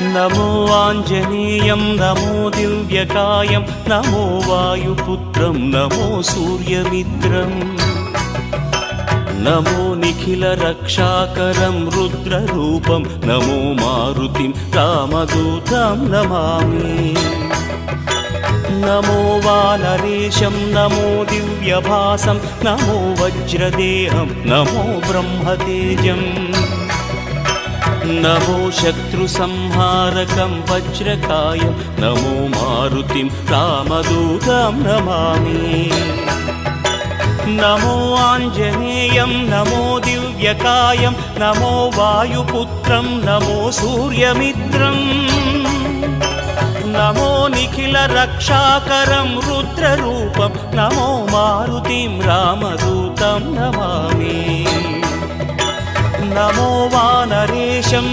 नमो आञ्जनेयं नमो दिव्यकायं नमो वायुपुत्रं नमो सूर्यमित्रम् नमो निखिलरक्षाकरं रुद्ररूपं नमो मारुतिं रामदूतं Namami नमो वानरेशं नमो दिव्यभासं नमो वज्रदेहं नमो ब्रह्मतेजम् नमो शत्रुसंहारकं वज्रकायं नमो मारुतिं रामदूतं Namami नमो आञ्जनेयं नमो दिव्यकायं नमो वायुपुत्रं नमो सूर्यमित्रम् नमो निखिलरक्षाकरं रुद्ररूपं नमो मारुतिं रामदूतं Namami नमो वानरेशं